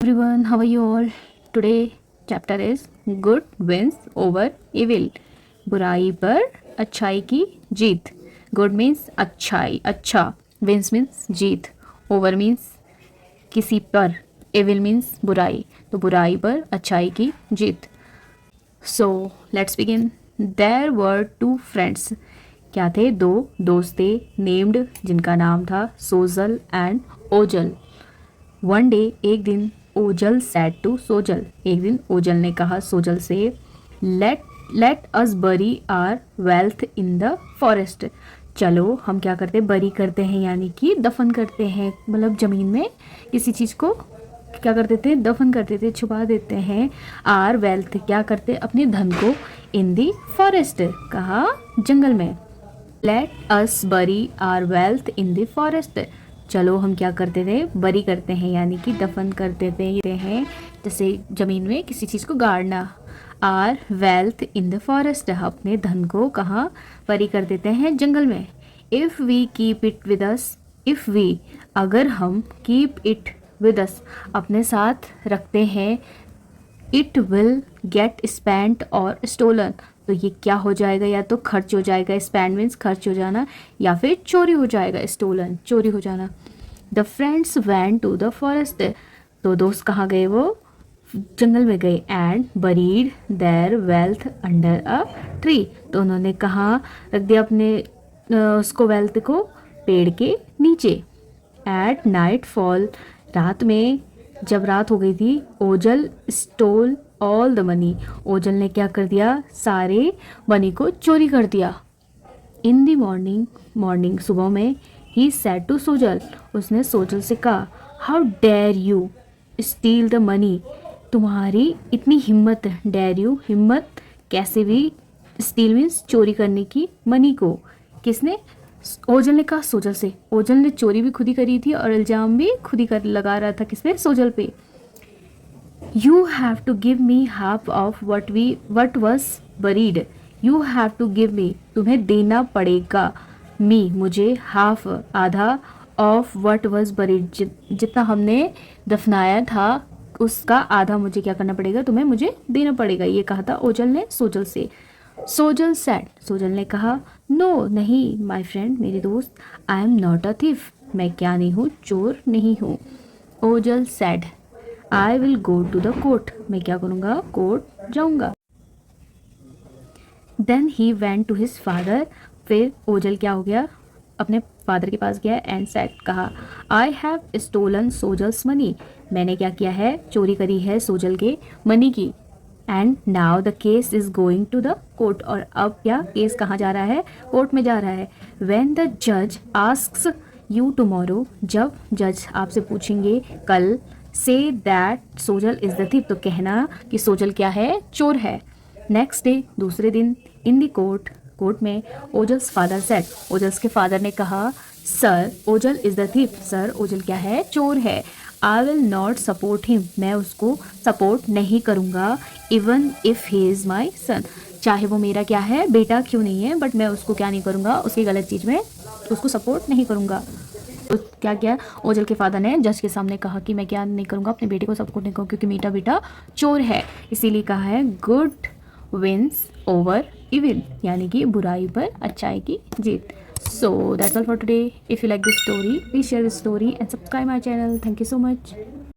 Everyone, how are you all? Today chapter is good wins over evil. बुराई पर अच्छाई की जीत. Good means अच्छाई, अच्छा. Wins means जीत. Over means किसी पर. Evil means बुराई. तो बुराई पर अच्छाई की जीत. So let's begin. There were two friends. क्या थे? दो दोस्त थे नेम्ड जिनका नाम था सोजल एंड ओजल. वन डे एक दिन ओजल सैड टू सोजल. एक दिन ओजल ने कहा सोजल से let us bury our wealth in the forest. चलो हम क्या करते बरी करते हैं यानी कि दफन करते हैं, मतलब ज़मीन में किसी चीज़ को क्या करते थे दफन करते थे, छुपा देते हैं. आर वेल्थ क्या करते अपने धन को इन दी फॉरेस्ट कहा जंगल में. Let us bury our wealth in the forest. चलो हम क्या करते थे बरी करते हैं यानी कि दफन करते थे हैं जैसे ज़मीन में किसी चीज़ को गाड़ना. Our wealth in the forest अपने धन को कहाँ बरी कर देते हैं जंगल में. If we keep it with us. If we अगर हम कीप इट विद अस अपने साथ रखते हैं. इट विल गेट स्पेंट और स्टोलन. तो ये क्या हो जाएगा या तो खर्च हो जाएगा. स्पेंड मीन्स खर्च हो जाना या फिर चोरी हो जाएगा. स्टोलन चोरी हो जाना. The friends went to the forest. तो दोस्त कहाँ गए वो जंगल में गए. And buried their wealth under a tree. तो उन्होंने कहाँ रख दिया अपने उसको वेल्थ को पेड़ के नीचे. एट नाइट फॉल रात में जब रात हो गई थी Ojal stole all the money. Ojal ने क्या कर दिया सारे मनी को चोरी कर दिया. इन द मॉर्निंग सुबह में ही सेड टू सोजल. उसने सोजल से कहा how dare you steal the money. तुम्हारी इतनी हिम्मत. डेयर यू हिम्मत कैसे भी. स्टील मीन्स चोरी करने की मनी को. किसने ओजल ने कहा सोजल से. ओजल ने चोरी भी खुद ही करी थी और इल्ज़ाम भी खुद ही कर लगा रहा था किस पे सोजल पे. You have to give me half of what was buried. You have to give me तुम्हें देना पड़ेगा. मी मुझे हाफ आधा ऑफ वट वॉज बरीड जितना हमने दफनाया था उसका आधा मुझे क्या करना पड़ेगा तुम्हें मुझे देना पड़ेगा. ये कहा था ओजल ने सोजल से. सोजल सैड सोजल ने कहा नो नहीं माई फ्रेंड मेरे दोस्त. I am not a thief मैं क्या नहीं हूँ चोर नहीं हूँ. Ojal said I will go to the court मैं क्या करूँगा कोर्ट जाऊँगा. Then he went to his father. फिर ओजल क्या हो गया अपने फादर के पास गया. एंड सैड कहा आई हैव स्टोलन सोजल्स मनी. मैंने क्या किया है चोरी करी है सोजल के मनी की. And now the case is going to the court. और अब क्या केस कहाँ जा रहा है कोर्ट में जा रहा है. व्हेन द जज आस्क्स यू टुमारो. जब जज आपसे पूछेंगे कल. Say that सोजल is the thief. तो कहना कि सोजल क्या है चोर है. नेक्स्ट डे दूसरे दिन इन द कोर्ट में ओजल्स फादर सेड. ओजल्स के फादर ने कहा sir Ojal is the thief. Sir Ojal क्या है चोर है. I will not support him मैं उसको सपोर्ट नहीं करूँगा. Even if he is my son. चाहे वो मेरा क्या है बेटा क्यों नहीं है बट मैं उसको क्या नहीं करूँगा उसकी गलत चीज़ में उसको सपोर्ट नहीं करूँगा. तो क्या किया ओजल के फादर ने जज के सामने कहा कि मैं क्या नहीं करूँगा अपने बेटे को सपोर्ट नहीं करूँगा क्योंकि मेरा बेटा चोर है. इसीलिए कहा है गुड विंस ओवर इविल यानी कि बुराई पर अच्छाई की जीत. So that's all for today. If you like this story, please share this story and subscribe my channel. Thank you so much.